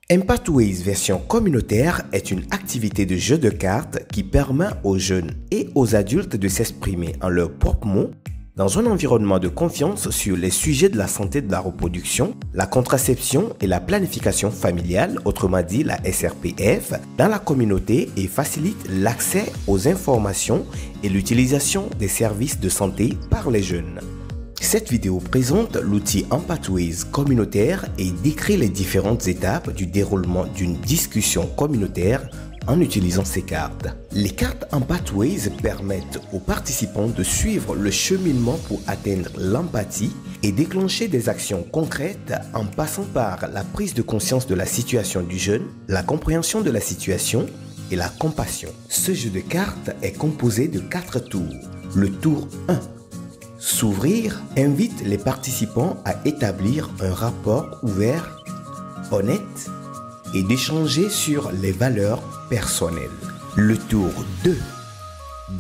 Empathways version communautaire est une activité de jeu de cartes qui permet aux jeunes et aux adultes de s'exprimer en leurs propres mots dans un environnement de confiance sur les sujets de la santé de la reproduction, la contraception et la planification familiale, autrement dit la SRPF, dans la communauté et facilite l'accès aux informations et l'utilisation des services de santé par les jeunes. Cette vidéo présente l'outil Empathways communautaire et décrit les différentes étapes du déroulement d'une discussion communautaire en utilisant ces cartes. Les cartes Empathways permettent aux participants de suivre le cheminement pour atteindre l'empathie et déclencher des actions concrètes en passant par la prise de conscience de la situation du jeune, la compréhension de la situation et la compassion. Ce jeu de cartes est composé de 4 tours. Le tour 1. S'ouvrir invite les participants à établir un rapport ouvert, honnête et d'échanger sur les valeurs personnelles. Le tour 2.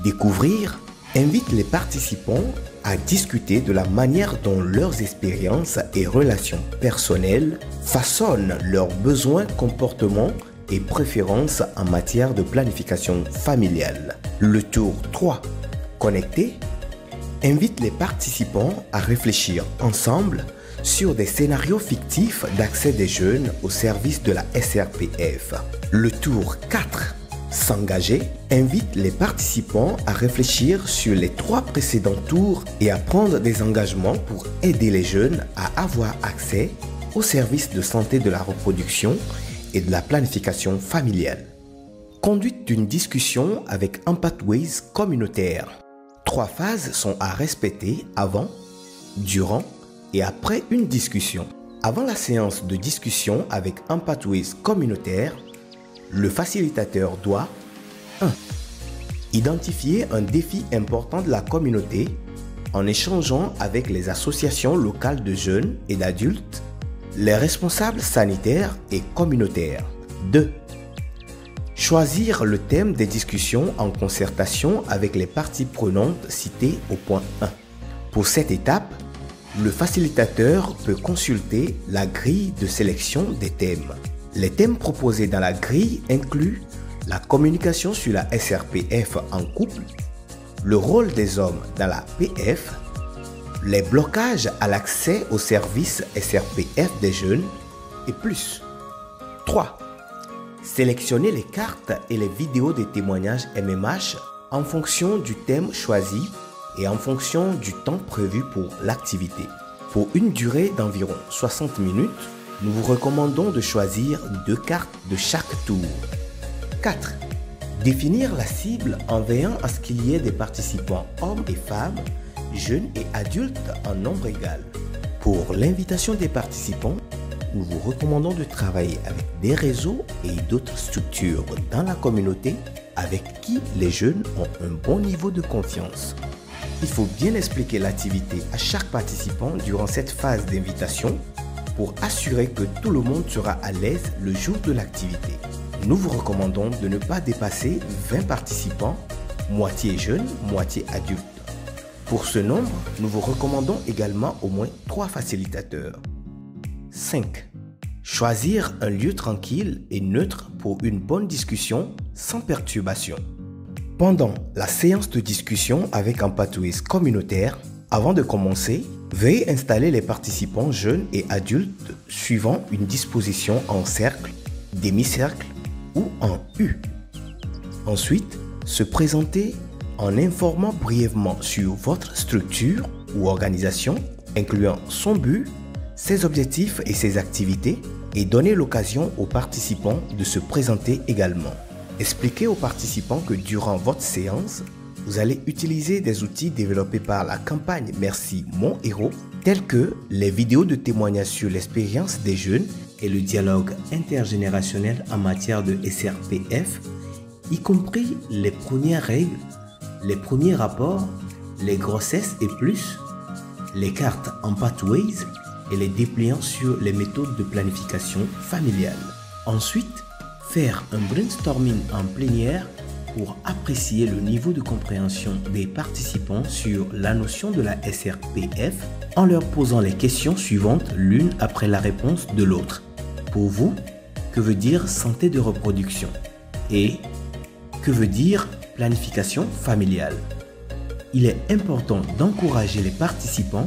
Découvrir invite les participants à discuter de la manière dont leurs expériences et relations personnelles façonnent leurs besoins, comportements et préférences en matière de planification familiale. Le tour 3. Connecter invite les participants à réfléchir ensemble sur des scénarios fictifs d'accès des jeunes au service de la SRPF. Le tour 4, s'engager, invite les participants à réfléchir sur les 3 précédents tours et à prendre des engagements pour aider les jeunes à avoir accès aux services de santé de la reproduction et de la planification familiale. Conduite d'une discussion avec Empathways communautaire. 3 phases sont à respecter avant, durant et après une discussion. Avant la séance de discussion avec Empathways communautaire, le facilitateur doit 1. Identifier un défi important de la communauté en échangeant avec les associations locales de jeunes et d'adultes, les responsables sanitaires et communautaires. 2. Choisir le thème des discussions en concertation avec les parties prenantes citées au point 1. Pour cette étape, le facilitateur peut consulter la grille de sélection des thèmes. Les thèmes proposés dans la grille incluent la communication sur la SRPF en couple, le rôle des hommes dans la PF, les blocages à l'accès aux services SRPF des jeunes et plus. 3. Sélectionner les cartes et les vidéos des témoignages MMH en fonction du thème choisi et en fonction du temps prévu pour l'activité. Pour une durée d'environ 60 minutes, nous vous recommandons de choisir 2 cartes de chaque tour. 4. Définir la cible en veillant à ce qu'il y ait des participants hommes et femmes, jeunes et adultes en nombre égal. Pour l'invitation des participants, nous vous recommandons de travailler avec des réseaux et d'autres structures dans la communauté avec qui les jeunes ont un bon niveau de confiance. Il faut bien expliquer l'activité à chaque participant durant cette phase d'invitation pour assurer que tout le monde sera à l'aise le jour de l'activité. Nous vous recommandons de ne pas dépasser 20 participants, moitié jeunes, moitié adultes. Pour ce nombre, nous vous recommandons également au moins 3 facilitateurs. 5. Choisir un lieu tranquille et neutre pour une bonne discussion sans perturbation. Pendant la séance de discussion avec Empathways communautaire, avant de commencer, veuillez installer les participants jeunes et adultes suivant une disposition en cercle, demi-cercle ou en U. Ensuite, se présenter en informant brièvement sur votre structure ou organisation, incluant son but, ses objectifs et ses activités, et donner l'occasion aux participants de se présenter également. Expliquez aux participants que durant votre séance, vous allez utiliser des outils développés par la campagne Merci Mon Héros, tels que les vidéos de témoignages sur l'expérience des jeunes et le dialogue intergénérationnel en matière de SRPF, y compris les premières règles, les premiers rapports, les grossesses et plus, les cartes Empathways et les dépliants sur les méthodes de planification familiale. Ensuite, faire un brainstorming en plénière pour apprécier le niveau de compréhension des participants sur la notion de la SRPF en leur posant les questions suivantes l'une après la réponse de l'autre. Pour vous, que veut dire santé de reproduction et que veut dire planification familiale. Il est important d'encourager les participants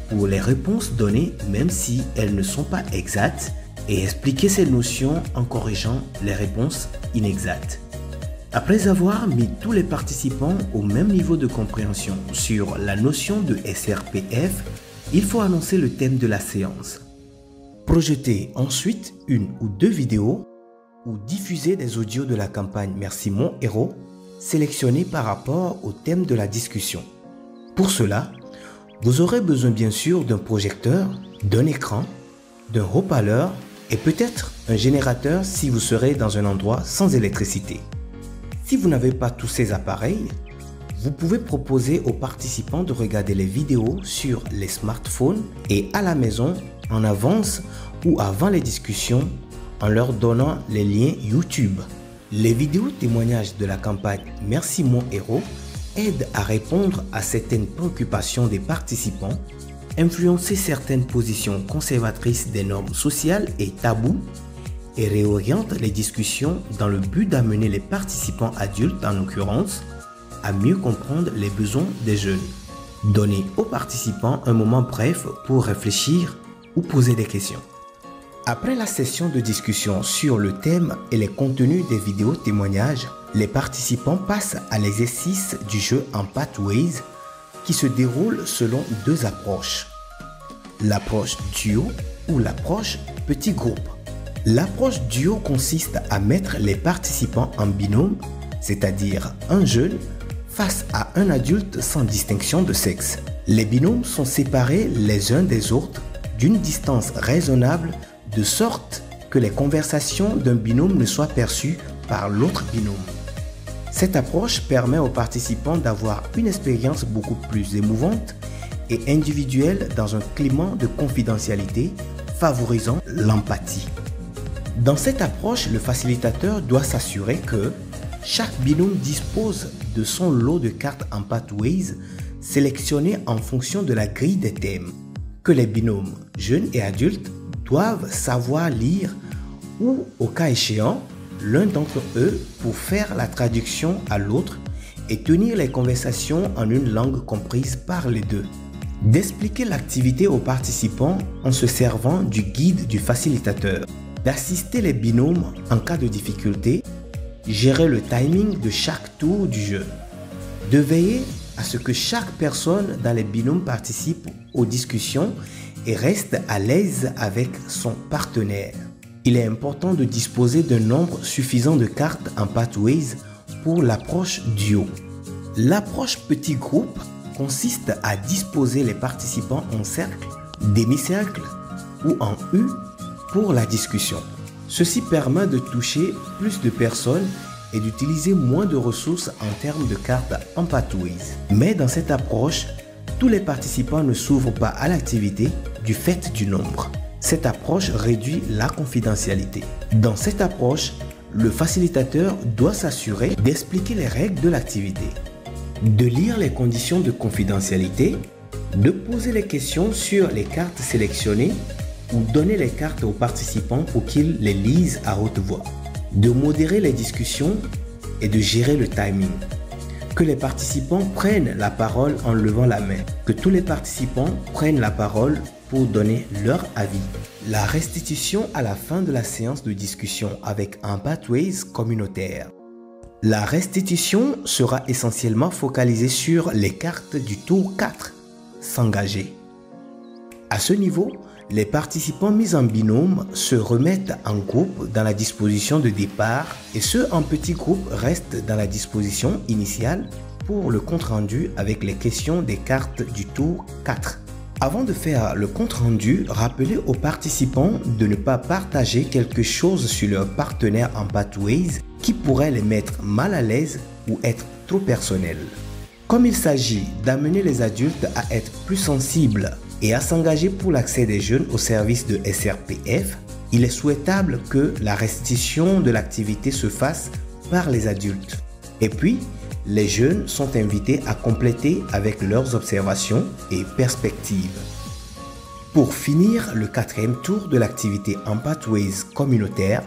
pour les réponses données même si elles ne sont pas exactes et expliquer ces notions en corrigeant les réponses inexactes. Après avoir mis tous les participants au même niveau de compréhension sur la notion de SRPF, il faut annoncer le thème de la séance. Projeter ensuite une ou deux vidéos ou diffuser des audios de la campagne Merci mon héros sélectionnés par rapport au thème de la discussion. Pour cela, vous aurez besoin bien sûr d'un projecteur, d'un écran, d'un haut-parleur et peut-être un générateur si vous serez dans un endroit sans électricité. Si vous n'avez pas tous ces appareils, vous pouvez proposer aux participants de regarder les vidéos sur les smartphones et à la maison en avance ou avant les discussions en leur donnant les liens YouTube. Les vidéos témoignages de la campagne Merci mon héros aident à répondre à certaines préoccupations des participants, influencer certaines positions conservatrices des normes sociales et tabous et réorientent les discussions dans le but d'amener les participants adultes en l'occurrence à mieux comprendre les besoins des jeunes. Donner aux participants un moment bref pour réfléchir ou poser des questions. Après la session de discussion sur le thème et les contenus des vidéos témoignages, les participants passent à l'exercice du jeu en Pathways qui se déroule selon deux approches. L'approche duo ou l'approche petit groupe. L'approche duo consiste à mettre les participants en binôme, c'est-à-dire un jeune face à un adulte sans distinction de sexe. Les binômes sont séparés les uns des autres d'une distance raisonnable de sorte que les conversations d'un binôme ne soient perçues par l'autre binôme. Cette approche permet aux participants d'avoir une expérience beaucoup plus émouvante et individuelle dans un climat de confidentialité favorisant l'empathie. Dans cette approche, le facilitateur doit s'assurer que chaque binôme dispose de son lot de cartes en Pathways sélectionnées en fonction de la grille des thèmes, que les binômes jeunes et adultes doivent savoir lire ou, au cas échéant, l'un d'entre eux pour faire la traduction à l'autre et tenir les conversations en une langue comprise par les deux. D'expliquer l'activité aux participants en se servant du guide du facilitateur. D'assister les binômes en cas de difficulté, gérer le timing de chaque tour du jeu. De veiller à ce que chaque personne dans les binômes participe aux discussions et reste à l'aise avec son partenaire. Il est important de disposer d'un nombre suffisant de cartes en Pathways pour l'approche duo. L'approche petit groupe consiste à disposer les participants en cercle, demi-cercle ou en U pour la discussion. Ceci permet de toucher plus de personnes et d'utiliser moins de ressources en termes de cartes en Pathways. Mais dans cette approche, tous les participants ne s'ouvrent pas à l'activité du fait du nombre. Cette approche réduit la confidentialité. Dans cette approche, le facilitateur doit s'assurer d'expliquer les règles de l'activité, de lire les conditions de confidentialité, de poser les questions sur les cartes sélectionnées ou donner les cartes aux participants pour qu'ils les lisent à haute voix, de modérer les discussions et de gérer le timing. Que les participants prennent la parole en levant la main, que tous les participants prennent la parole pour donner leur avis. La restitution à la fin de la séance de discussion avec un Pathways communautaire. La restitution sera essentiellement focalisée sur les cartes du tour 4, s'engager. À ce niveau, les participants mis en binôme se remettent en groupe dans la disposition de départ et ceux en petit groupe restent dans la disposition initiale pour le compte-rendu avec les questions des cartes du tour 4. Avant de faire le compte-rendu, rappelez aux participants de ne pas partager quelque chose sur leur partenaire en Pathways qui pourrait les mettre mal à l'aise ou être trop personnel. Comme il s'agit d'amener les adultes à être plus sensibles et à s'engager pour l'accès des jeunes au service de SRPF, il est souhaitable que la restitution de l'activité se fasse par les adultes. Et puis, les jeunes sont invités à compléter avec leurs observations et perspectives. Pour finir le 4e tour de l'activité en Pathways communautaire,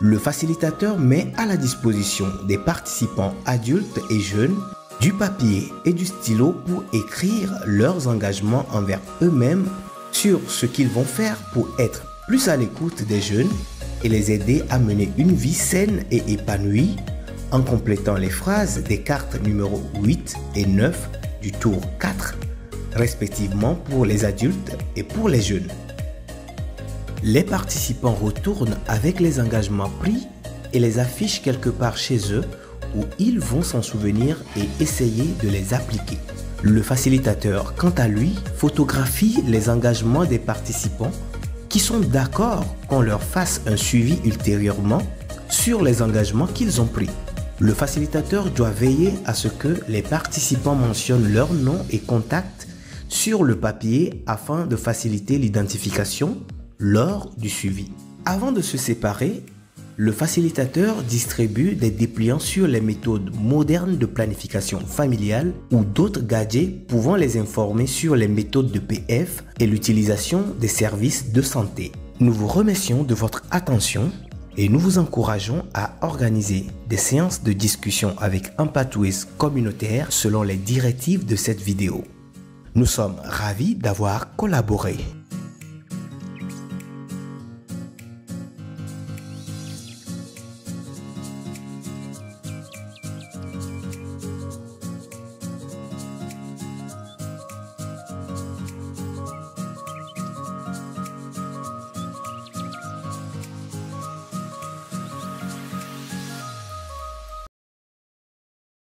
Le facilitateur met à la disposition des participants adultes et jeunes du papier et du stylo pour écrire leurs engagements envers eux-mêmes sur ce qu'ils vont faire pour être plus à l'écoute des jeunes et les aider à mener une vie saine et épanouie en complétant les phrases des cartes numéro 8 et 9 du tour 4, respectivement pour les adultes et pour les jeunes. Les participants retournent avec les engagements pris et les affichent quelque part chez eux où ils vont s'en souvenir et essayer de les appliquer. Le facilitateur, quant à lui, photographie les engagements des participants qui sont d'accord qu'on leur fasse un suivi ultérieurement sur les engagements qu'ils ont pris. Le facilitateur doit veiller à ce que les participants mentionnent leur nom et contact sur le papier afin de faciliter l'identification lors du suivi. Avant de se séparer, le facilitateur distribue des dépliants sur les méthodes modernes de planification familiale ou d'autres gadgets pouvant les informer sur les méthodes de PF et l'utilisation des services de santé. Nous vous remercions de votre attention et nous vous encourageons à organiser des séances de discussion avec un Pathways communautaire selon les directives de cette vidéo. Nous sommes ravis d'avoir collaboré.